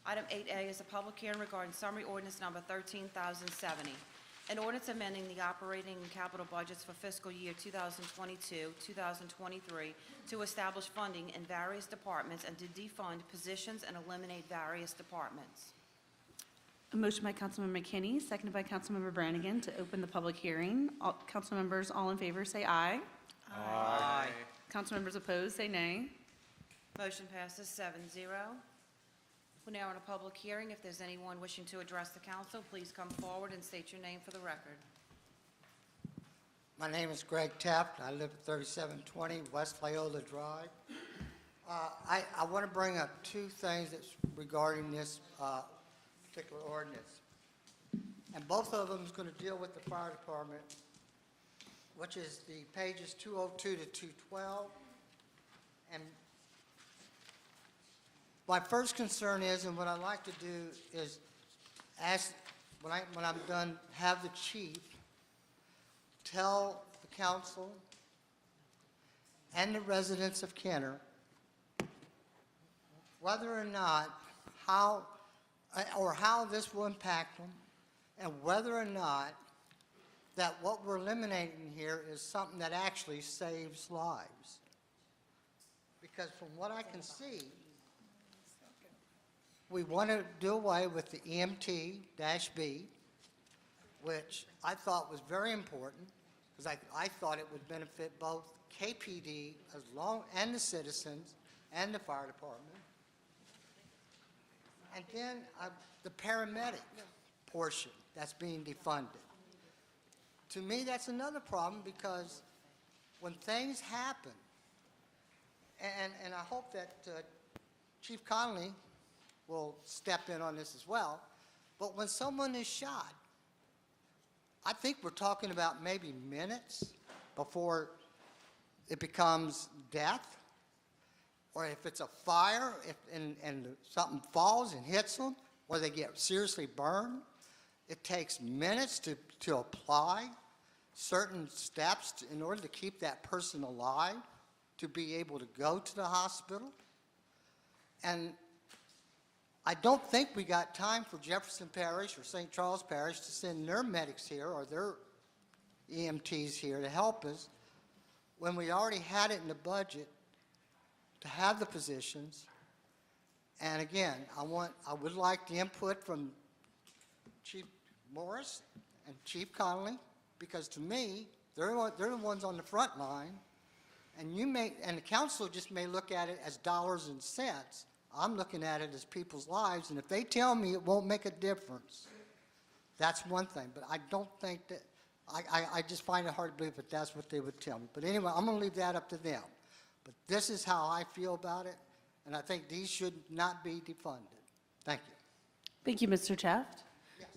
Item 8A is a public hearing regarding summary ordinance number 13,070. An ordinance amending the operating and capital budgets for fiscal year 2022, 2023 to establish funding in various departments and to defund positions and eliminate various departments. A motion by Councilmember McKinney, seconded by Councilmember Brannigan to open the public hearing. Council members, all in favor, say aye. Aye. Council members opposed, say nay. Motion passes 7-0. We're now in a public hearing. If there's anyone wishing to address the council, please come forward and state your name for the record. My name is Greg Taft. I live at 3720 West Viola Drive. I want to bring up two things that's regarding this particular ordinance. And both of them is going to deal with the fire department, which is the pages 202 to 212. And my first concern is, and what I'd like to do is ask, when I'm done, have the chief tell the council and the residents of Kenner whether or not how this will impact them, and whether or not that what we're eliminating here is something that actually saves lives. Because from what I can see, we want to do away with the EMT-B, which I thought was very important, because I thought it would benefit both KPD and the citizens and the fire department. And then the paramedic portion that's being defunded. To me, that's another problem, because when things happen, and I hope that Chief Connolly will step in on this as well, but when someone is shot, I think we're talking about maybe minutes before it becomes death. Or if it's a fire, and something falls and hits them, or they get seriously burned, it takes minutes to apply certain steps in order to keep that person alive, to be able to go to the hospital. And I don't think we got time for Jefferson Parish or St. Charles Parish to send their medics here or their EMTs here to help us when we already had it in the budget to have the positions. And again, I would like the input from Chief Morris and Chief Connolly, because to me, they're the ones on the front line, and the council just may look at it as dollars and cents. I'm looking at it as people's lives, and if they tell me it won't make a difference, that's one thing. But I don't think that, I just find it hard to believe that that's what they would tell me. But anyway, I'm going to leave that up to them. But this is how I feel about it, and I think these should not be defunded. Thank you. Thank you, Mr. Taft. Yes.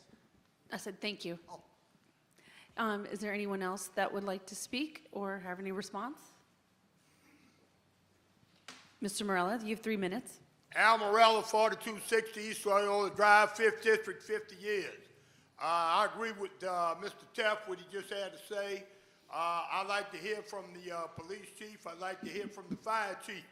I said thank you. Oh. Is there anyone else that would like to speak or have any response? Mr. Morella, you have 3 minutes. Al Morella, 4260 East Viola Drive, 5th District, 50 years. I agree with Mr. Taft, what he just had to say. I'd like to hear from the police chief. I'd like to hear from the fire chief.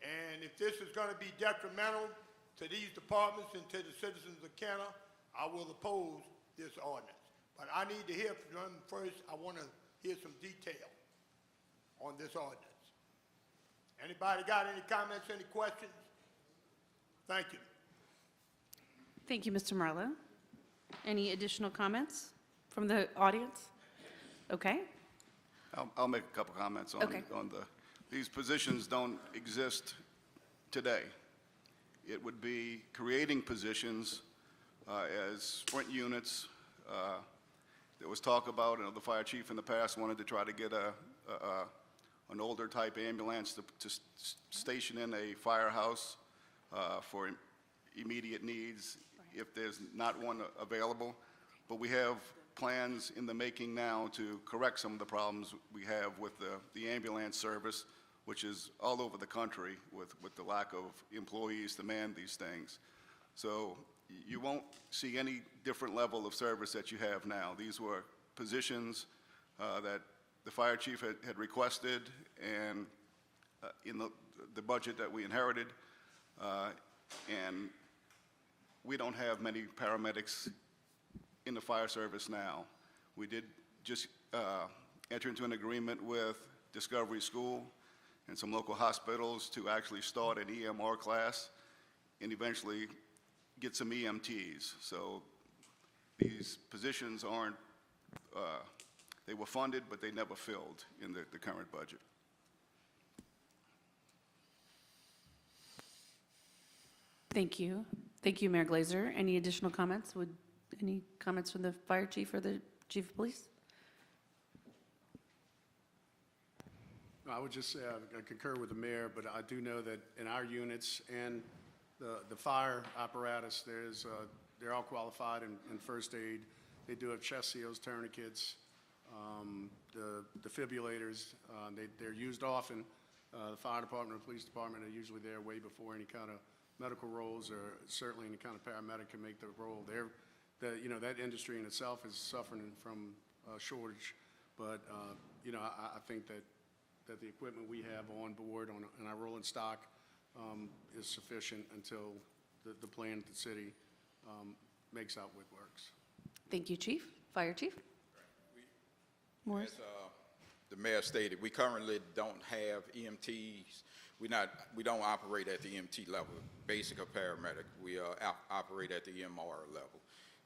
And if this is going to be detrimental to these departments and to the citizens of Kenner, I will oppose this ordinance. But I need to hear from them first. I want to hear some detail on this ordinance. Anybody got any comments, any questions? Thank you. Thank you, Mr. Morella. Any additional comments from the audience? Okay. I'll make a couple comments on, Okay. These positions don't exist today. It would be creating positions as sprint units. There was talk about, the fire chief in the past wanted to try to get an older type ambulance to station in a firehouse for immediate needs if there's not one available. But we have plans in the making now to correct some of the problems we have with the ambulance service, which is all over the country with the lack of employees to man these things. So you won't see any different level of service that you have now. These were positions that the fire chief had requested, and in the budget that we inherited, and we don't have many paramedics in the fire service now. We did just enter into an agreement with Discovery School and some local hospitals to actually start an EMR class and eventually get some EMTs. So these positions aren't, they were funded, but they never filled in the current budget. Thank you. Thank you, Mayor Glazer. Any additional comments? Any comments from the fire chief or the chief of police? I would just say I concur with the mayor, but I do know that in our units and the fire apparatus, they're all qualified in first aid. They do have chest seals, tourniquets, the defibrillators. They're used often. The fire department or police department are usually there way before any kind of medical roles or certainly any kind of paramedic can make the role. That industry in itself is suffering from a shortage, but I think that the equipment we have on board in our rolling stock is sufficient until the plan at the city makes out what works. Thank you, Chief. Fire Chief? Morris? As the mayor stated, we currently don't have EMTs. We don't operate at the EMT level, basic or paramedic. We operate at the EMR level.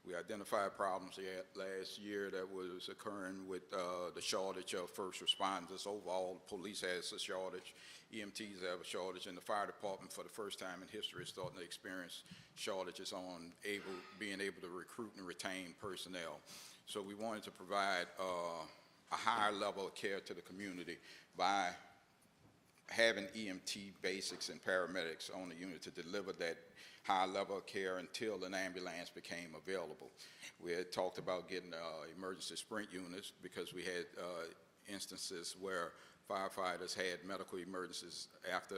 We identified problems last year that was occurring with the shortage of first responders. Overall, the police has a shortage, EMTs have a shortage, and the fire department, for the first time in history, is starting to experience shortages on being able to recruit and retain personnel. So we wanted to provide a higher level of care to the community by having EMT basics and paramedics on the unit to deliver that high level of care until an ambulance became available. We had talked about getting emergency sprint units because we had instances where firefighters had medical emergencies after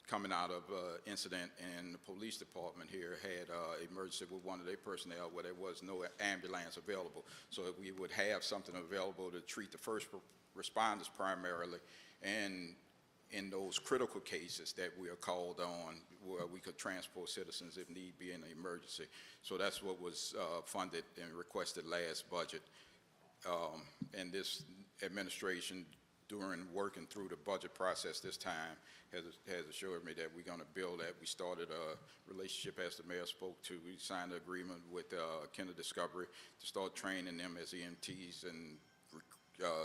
coming out of incident, and the police department here had emergency with one of their personnel where there was no ambulance available. So if we would have something available to treat the first responders primarily, and in those critical cases that we are called on, where we could transport citizens if need be in an emergency. So that's what was funded and requested last budget. And this administration, during working through the budget process this time, has assured me that we're going to build that. We started a relationship, as the mayor spoke to. We signed an agreement with Kinder Discovery to start training them as EMTs and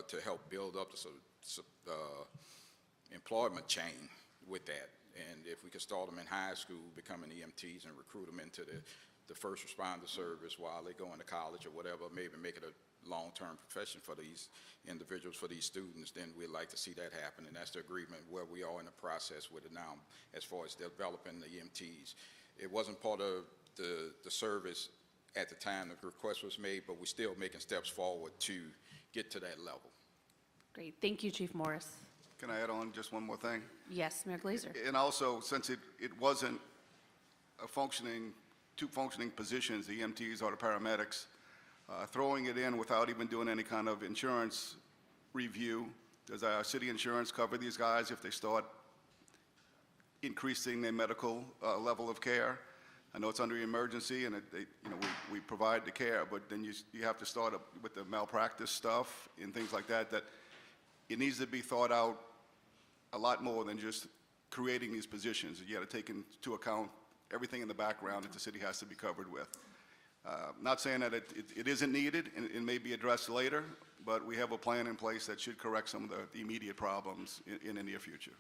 to help build up the employment chain with that. And if we could start them in high school, becoming EMTs, and recruit them into the first responder service while they go into college or whatever, maybe make it a long-term profession for these individuals, for these students, then we'd like to see that happen. And that's the agreement where we are in the process with it now as far as developing the EMTs. It wasn't part of the service at the time the request was made, but we're still making steps forward to get to that level. Great. Thank you, Chief Morris. Can I add on just one more thing? Yes, Mayor Glazer. And also, since it wasn't two functioning positions, the EMTs or the paramedics, throwing it in without even doing any kind of insurance review. Does our city insurance cover these guys if they start increasing their medical level of care? I know it's under emergency and we provide the care, but then you have to start up with the malpractice stuff and things like that, that it needs to be thought out a lot more than just creating these positions. You got to take into account everything in the background that the city has to be covered with. Not saying that it isn't needed and it may be addressed later, but we have a plan in place that should correct some of the immediate problems in the near future.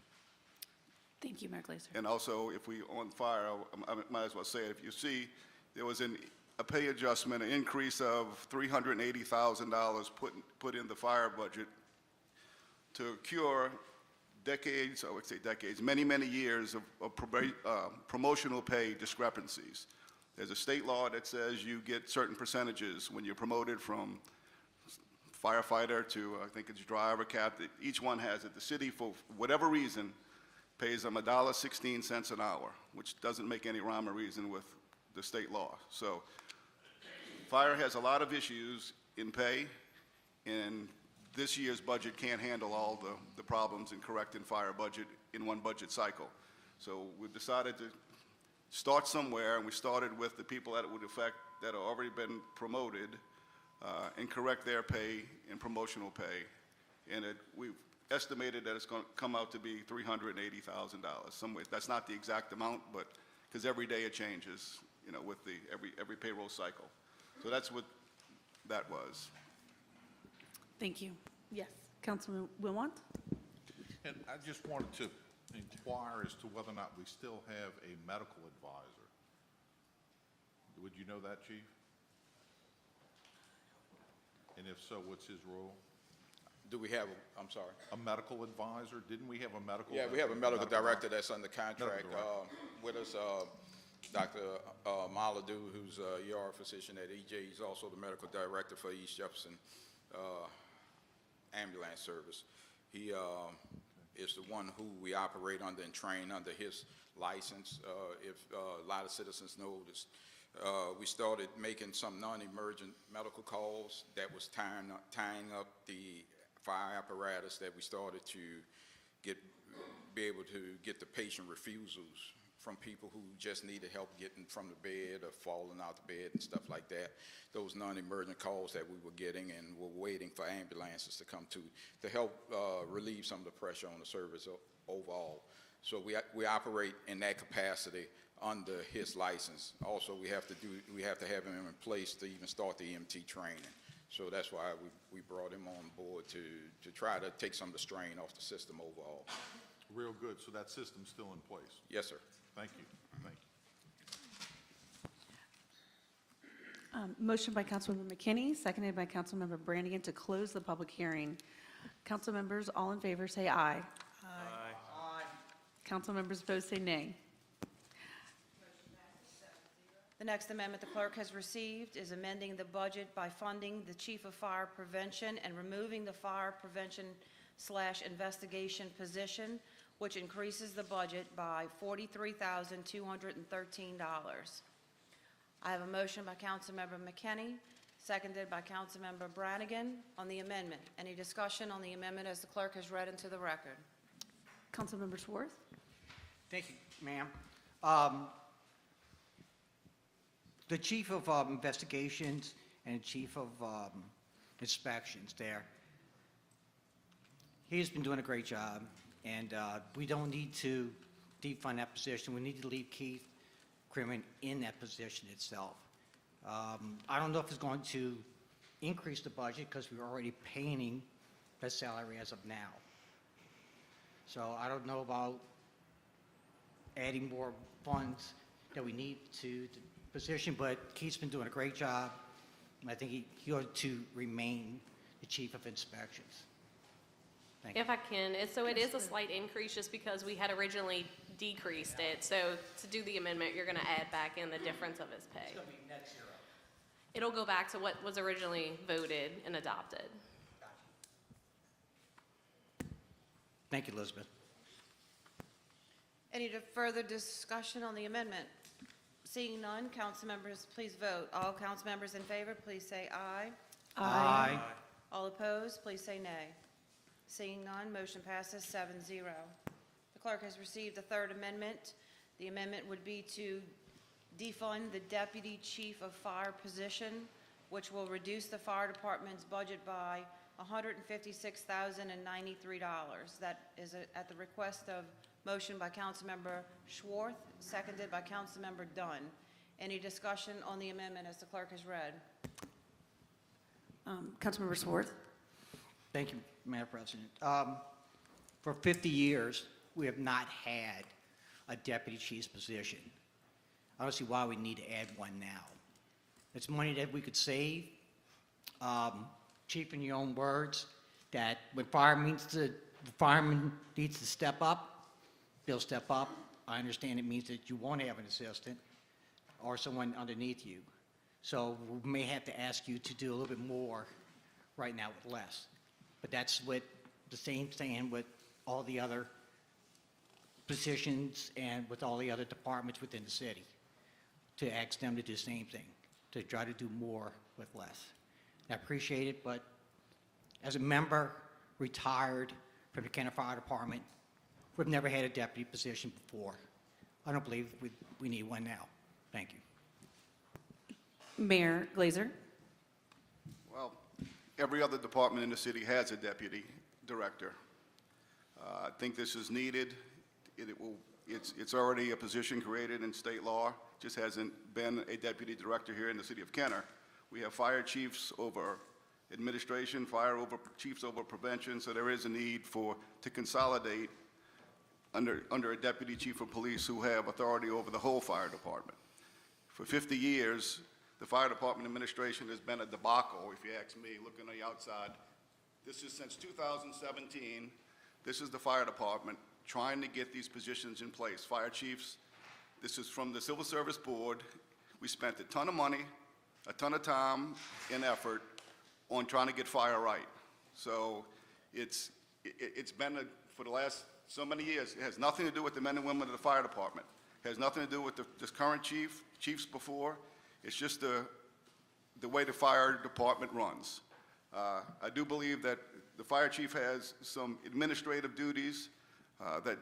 Thank you, Mayor Glazer. And also, if we on fire, I might as well say it. If you see, there was a pay adjustment, an increase of $380,000 put in the fire budget to cure decades, I would say decades, many years of promotional pay discrepancies. There's a state law that says you get certain percentages when you're promoted from firefighter to, I think it's driver, captain. Each one has it. The city, for whatever reason, pays them $1.16 an hour, which doesn't make any rhyme or reason with the state law. So fire has a lot of issues in pay, and this year's budget can't handle all the problems in correcting fire budget in one budget cycle. So we've decided to start somewhere, and we started with the people that it would affect that have already been promoted, and correct their pay and promotional pay. And we've estimated that it's going to come out to be $380,000. Somewhere, that's not the exact amount, but because every day it changes, you know, with every payroll cycle. So that's what that was. Thank you. Yes, Councilman Wilmot? And I just wanted to inquire as to whether or not we still have a medical advisor. Would you know that, Chief? And if so, what's his role? Do we have, I'm sorry? A medical advisor? Didn't we have a medical? Yeah, we have a medical director advisor? that's under contract Medical with us, Dr. Maladou, who's a ER physician at EJ. He's also the medical director for East Jefferson Ambulance Service. He is the one who we operate under and train under his license. If a lot of citizens noticed, we started making some non-emergent medical calls that was tying up the fire apparatus that we started to be able to get the patient refusals from people who just needed help getting from the bed or falling out the bed and stuff like that. Those non-emergent calls that we were getting, and were waiting for ambulances to come to help relieve some of the pressure on the service overall. So we operate in that capacity under his license. Also, we have to have him in place to even start the EMT training. So that's why we brought him on board to try to take some of the strain off the system overall. Real good. So that system's still in place? Yes, sir. Thank you. Thank you. Motion by Councilmember McKinney, seconded by Councilmember Brannigan to close the public hearing. Council members, all in favor, say aye. Aye. Council members opposed, say nay. The next amendment the clerk has received is amending the budget by funding the Chief of Fire Prevention and removing the Fire Prevention/Investigation position, which increases the budget by $43,213. I have a motion by Councilmember McKinney, seconded by Councilmember Brannigan on the amendment. Any discussion on the amendment as the clerk has read into the record? Councilmember Schwartz? Thank you, ma'am. The Chief of Investigations and Chief of Inspections there, he's been doing a great job, and we don't need to defund that position. We need to leave Keith Crimmon in that position itself. I don't know if it's going to increase the budget because we're already paying him that salary as of now. So I don't know about adding more funds that we need to the position, but Keith's been doing a great job, and I think he ought to remain the Chief of Inspections. Thank you. If I can, so it is a slight increase just because we had originally decreased it. So to do the amendment, you're going to add back in the difference of his pay. It's going to be net zero. It'll go back to what was originally voted and adopted. Thank you, Elizabeth. Any further discussion on the amendment? Seeing none, council members, please vote. All council members in favor, please say aye. Aye. All opposed, please say nay. Seeing none, motion passes 7-0. The clerk has received the third amendment. The amendment would be to defund the Deputy Chief of Fire position, which will reduce the fire department's budget by $156,093. That is at the request of motion by Councilmember Schwartz, seconded by Councilmember Dunn. Any discussion on the amendment as the clerk has read? Councilmember Schwartz? Thank you, Madam President. For 50 years, we have not had a deputy chief's position. I don't see why we need to add one now. It's money that we could save. Chief, in your own words, that when fireman needs to step up, they'll step up. I understand it means that you won't have an assistant or someone underneath you. So we may have to ask you to do a little bit more right now with less. But that's what the same thing with all the other positions and with all the other departments within the city, to ask them to do the same thing, to try to do more with less. I appreciate it, but as a member retired from the Kenner Fire Department, we've never had a deputy position before. I don't believe we need one now. Thank you. Mayor Glazer? Well, every other department in the city has a deputy director. I think this is needed. It's already a position created in state law, just hasn't been a deputy director here in the city of Kenner. We have fire chiefs over administration, chiefs over prevention, so there is a need to consolidate under a deputy chief of police who have authority over the whole fire department. For 50 years, the fire department administration has been a debacle, if you ask me, looking on the outside. This is since 2017, this is the fire department trying to get these positions in place. Fire chiefs, this is from the Civil Service Board. We spent a ton of money, a ton of time and effort on trying to get fire right. So it's been for the last so many years. It has nothing to do with the men and women of the fire department. It has nothing to do with this current chiefs before. It's just the way the fire department runs. I do believe that the fire chief has some administrative duties that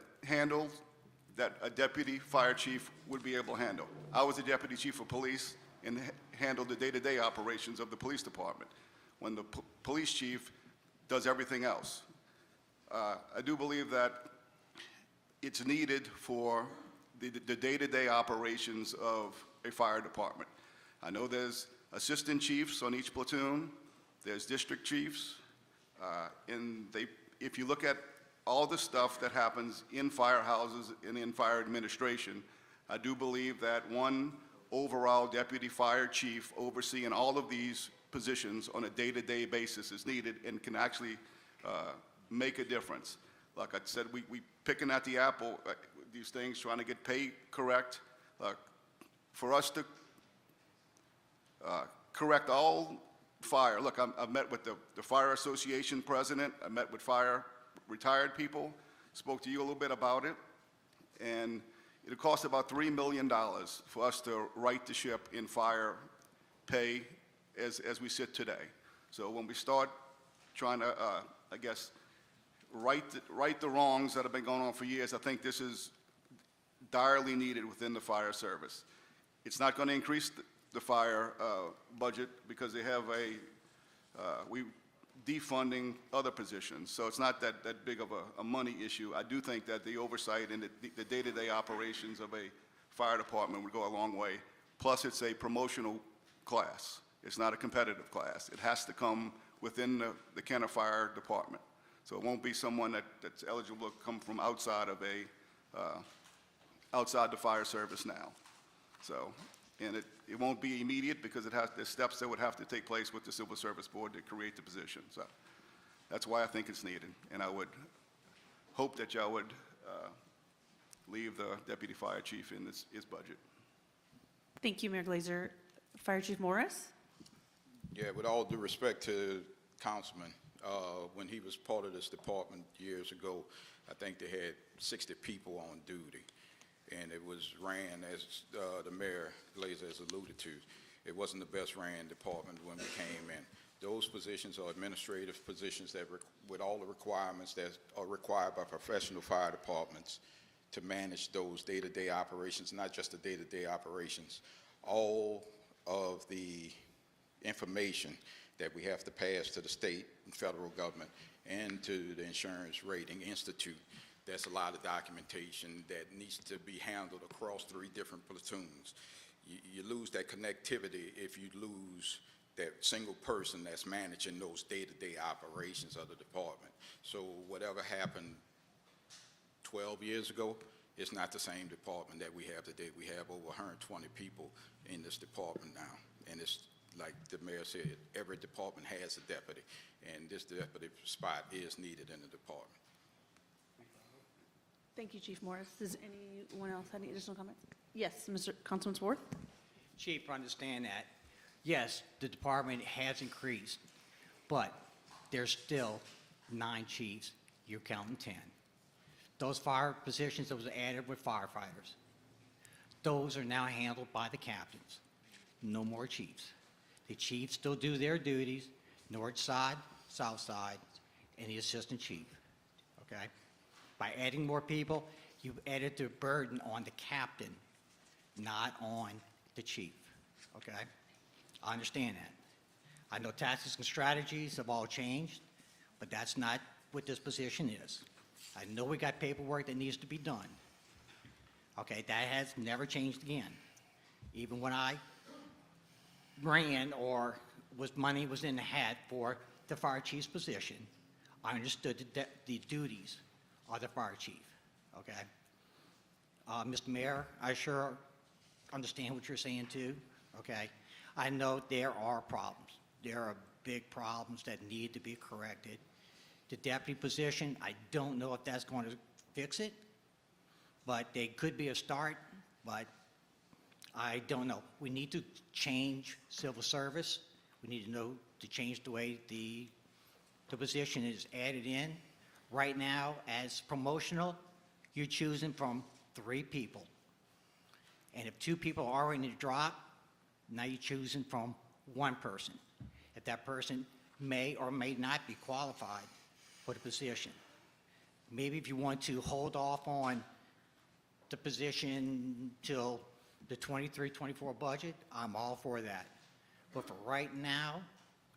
a deputy fire chief would be able to handle. I was a deputy chief of police and handled the day-to-day operations of the police department, when the police chief does everything else. I do believe that it's needed for the day-to-day operations of a fire department. I know there's assistant chiefs on each platoon, there's district chiefs, and if you look at all the stuff that happens in firehouses and in fire administration, I do believe that one overall deputy fire chief overseeing all of these positions on a day-to-day basis is needed and can actually make a difference. Like I said, we picking at the apple, these things, trying to get paid correct. For us to correct all fire, look, I've met with the Fire Association president, I met with retired people, spoke to you a little bit about it, and it costs about $3 million for us to right the ship in fire pay as we sit today. So when we start trying to, I guess, right the wrongs that have been going on for years, I think this is direly needed within the fire service. It's not going to increase the fire budget because they have we defunding other positions, so it's not that big of a money issue. I do think that the oversight and the day-to-day operations of a fire department would go a long way. Plus, it's a promotional class. It's not a competitive class. It has to come within the Kenner Fire Department. So it won't be someone that's eligible to come from outside of outside the fire service now. So, and it won't be immediate because there's steps that would have to take place with the Civil Service Board to create the position. So that's why I think it's needed. And I would hope that y'all would leave the deputy fire chief in his budget. Thank you, Mayor Glazer. Fire Chief Morris? Yeah, with all due respect to Councilman, when he was part of this department years ago, I think they had 60 people on duty. And it was ran, as the Mayor Glazer has alluded to, it wasn't the best ran department when we came in. Those positions are administrative positions that, with all the requirements that are required by professional fire departments to manage those day-to-day operations, not just the day-to-day operations, all of the information that we have to pass to the state and federal government and to the Insurance Rating Institute. There's a lot of documentation that needs to be handled across 3 different platoons. You lose that connectivity if you lose that single person that's managing those day-to-day operations of the department. So whatever happened 12 years ago, it's not the same department that we have today. We have over 120 people in this department now. And it's like the mayor said, every department has a deputy, and this deputy spot is needed in the department. Thank you, Chief Morris. Does anyone else have any additional comments? Yes, Councilman Swarth? Chief, understand that, yes, the department has increased, but there's still 9 chiefs. You're counting 10. Those fire positions that was added with firefighters, those are now handled by the captains. No more chiefs. The chiefs still do their duties, north side, south side, and the assistant chief, okay? By adding more people, you've added the burden on the captain, not on the chief, okay? I understand that. I know tactics and strategies have all changed, but that's not what this position is. I know we got paperwork that needs to be done. Okay, that has never changed again. Even when I ran or money was in the hat for the fire chief's position, I understood the duties of the fire chief, okay? Mr. Mayor, I sure understand what you're saying too, okay? I know there are problems. There are big problems that need to be corrected. The deputy position, I don't know if that's going to fix it, but they could be a start, but I don't know. We need to change civil service. We need to change the way the position is added in. Right now, as promotional, you're choosing from 3 people. And if 2 people are already in the drop, now you're choosing from 1 person. If that person may or may not be qualified for the position. Maybe if you want to hold off on the position till the 23-24 budget, I'm all for that. But for right now,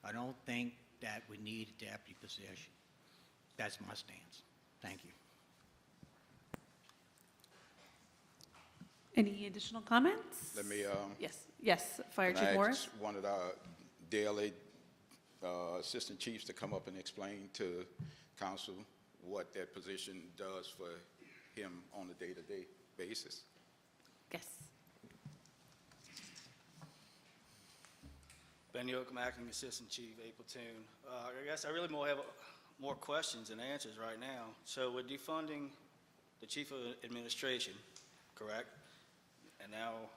I don't think that we need a deputy position. That's my stance. Thank you. Any additional comments? Let me, Yes, Fire can Chief I Morris? ask one of our daily assistant chiefs to come up and explain to council what that position does for him on a day-to-day basis? Yes. Ben Yoakum, Acting Assistant Chief, A Platoon. I guess I really have more questions than answers right now. So we're defunding the Chief of Administration, correct? And now,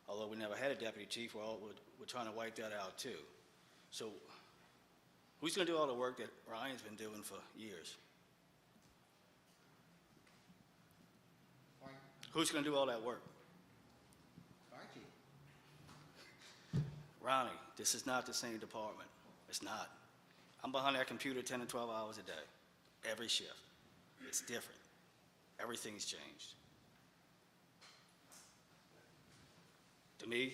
although we never had a Deputy Chief, well, we're trying to wipe that out too. So who's going to do all the work that Ryan's been doing for years? Who's going to do all that work? Ronnie, this is not the same department. It's not. I'm behind that computer 10 to 12 hours a day, every shift. It's different. Everything's changed. To me,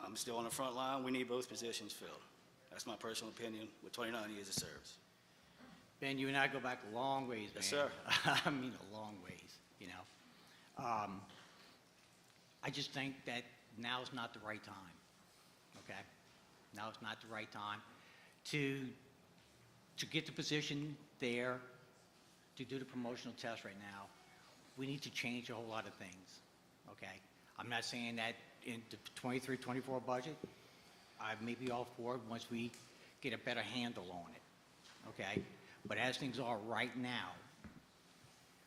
I'm still on the front line. We need both positions filled. That's my personal opinion with 29 years of service. Ben, you and I go back a long ways, man. Yes, sir. I mean, a long ways, you know. I just think that now is not the right time, okay? Now is not the right time to get the position there, to do the promotional test right now. We need to change a whole lot of things, okay? I'm not saying that in the 23-24 budget, I may be all for it once we get a better handle on it, okay? But as things are right now,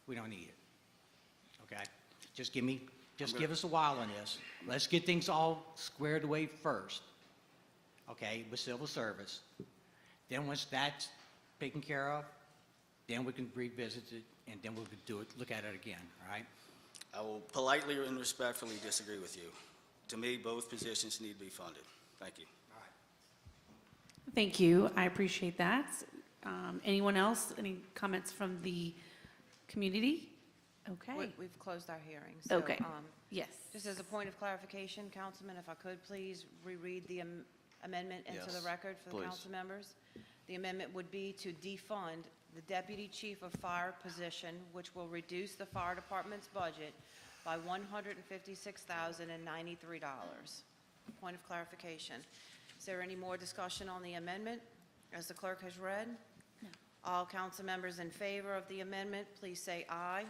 we don't need it, okay? Just give us a while on this. Let's get things all squared away first, okay, with civil service. Then once that's taken care of, then we can revisit it, and then we'll look at it again, all right? I will politely and respectfully disagree with you. To me, both positions need to be funded. Thank you. Thank you. I appreciate that. Anyone else? Any comments from the community? Okay. We've closed our hearing. So, Okay. Yes. Just as a point of clarification, Councilman, if I could please reread the amendment into the Yes, record for the please. council members. The amendment would be to defund the Deputy Chief of Fire position, which will reduce the fire department's budget by $156,093. Point of clarification. Is there any more discussion on the amendment, as the clerk has read? No. All council members in favor of the amendment, please say aye.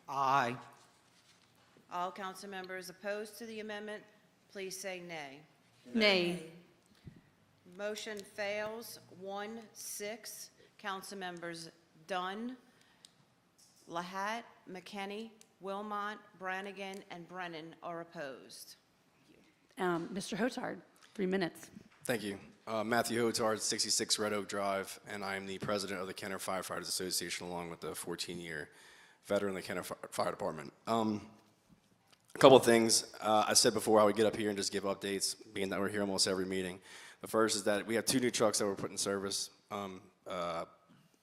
Aye. All council members opposed to the amendment, please say nay. Nay. Motion fails, 1-6. Council members Dunn, Lahat, McKinney, Wilmot, Brannigan, and Brennan are opposed. Mr. Hotard, 3 minutes. Thank you. Matthew Hotard, 66 Red Oak Drive, and I'm the president of the Kenner Firefighters Association, along with the 14-year veteran of the Kenner Fire Department. A couple of things. I said before I would get up here and just give updates, being that we're here almost every meeting. The first is that we have 2 new trucks that were put in service.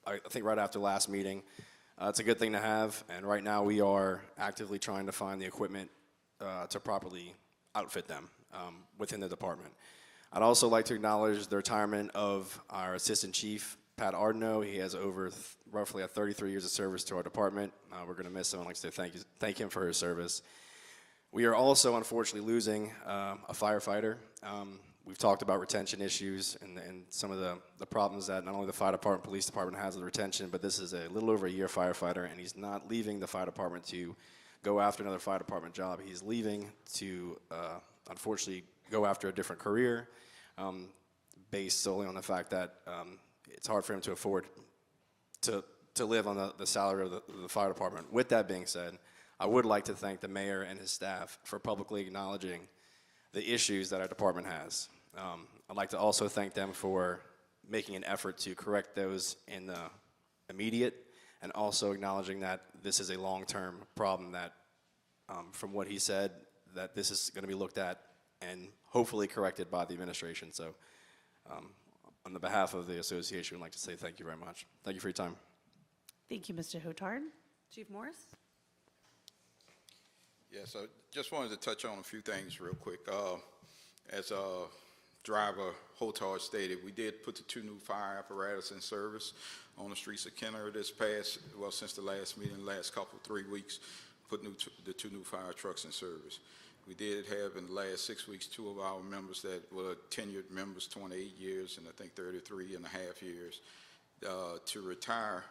I think right after last meeting, It's a good thing to have, and right now we are actively trying to find the equipment to properly outfit them within the department. I'd also like to acknowledge the retirement of our Assistant Chief, Pat Ardeno. He has over roughly 33 years of service to our department. We're going to miss him. I'd like to say thank him for his service. We are also unfortunately losing a firefighter. We've talked about retention issues and some of the problems that not only the fire department, police department has with retention, but this is a little over a year firefighter, and he's not leaving the fire department to go after another fire department job. He's leaving to, unfortunately, go after a different career, based solely on the fact that it's hard for him to afford to live on the salary of the fire department. With that being said, I would like to thank the mayor and his staff for publicly acknowledging the issues that our department has. I'd like to also thank them for making an effort to correct those in the immediate, and also acknowledging that this is a long-term problem that, from what he said, that this is going to be looked at and hopefully corrected by the administration. So on the behalf of the association, I'd like to say thank you very much. Thank you for your time. Thank you, Mr. Hotard. Chief Morris? Yes, I just wanted to touch on a few things real quick. As Driver Hotard stated, we did put the 2 new fire apparatus in service on the streets of Kenner since the last meeting, the last 3 weeks, put the 2 new fire trucks in service. We did have in the last 6 weeks 2 of our members that were tenured members, 28 years and I think 33 and a half years, to retire.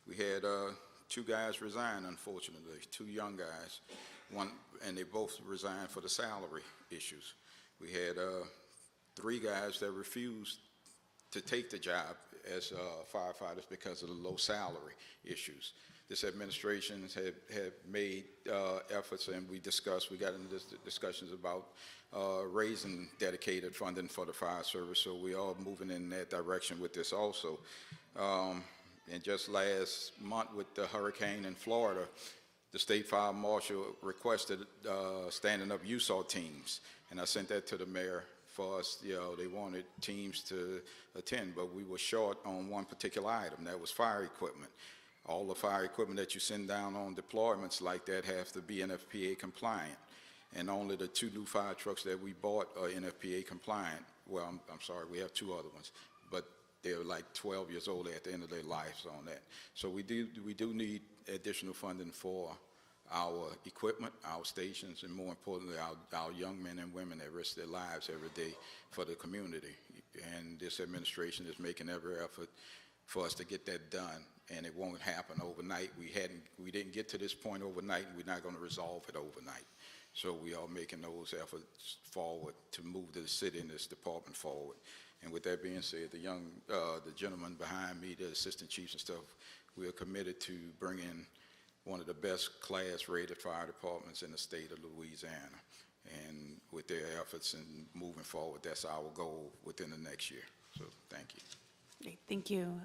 We had 2 guys resign, unfortunately, 2 young guys. And they both resigned for the salary issues. We had 3 guys that refused to take the job as firefighters because of the low salary issues. This administration had made efforts, and we got into discussions about raising dedicated funding for the fire service, so we are moving in that direction with this also. And just last month with the hurricane in Florida, the state fire marshal requested standing up USAW teams, and I sent that to the mayor for us. They wanted teams to attend, but we were short on one particular item. That was fire equipment. All the fire equipment that you send down on deployments like that have to be NFPA compliant, and only the 2 new fire trucks that we bought are NFPA compliant. Well, I'm sorry, we have 2 other ones, but they're like 12 years old at the end of their lives on that. So we do need additional funding for our equipment, our stations, and more importantly, our young men and women that risk their lives every day for the community. And this administration is making every effort for us to get that done, and it won't happen overnight. We didn't get to this point overnight, and we're not going to resolve it overnight. So we are making those efforts forward to move the city and this department forward. And with that being said, the gentleman behind me, the assistant chiefs and stuff, we are committed to bringing one of the best class-rated fire departments in the state of Louisiana. And with their efforts and moving forward, that's our goal within the next year. So thank you. Great, thank you.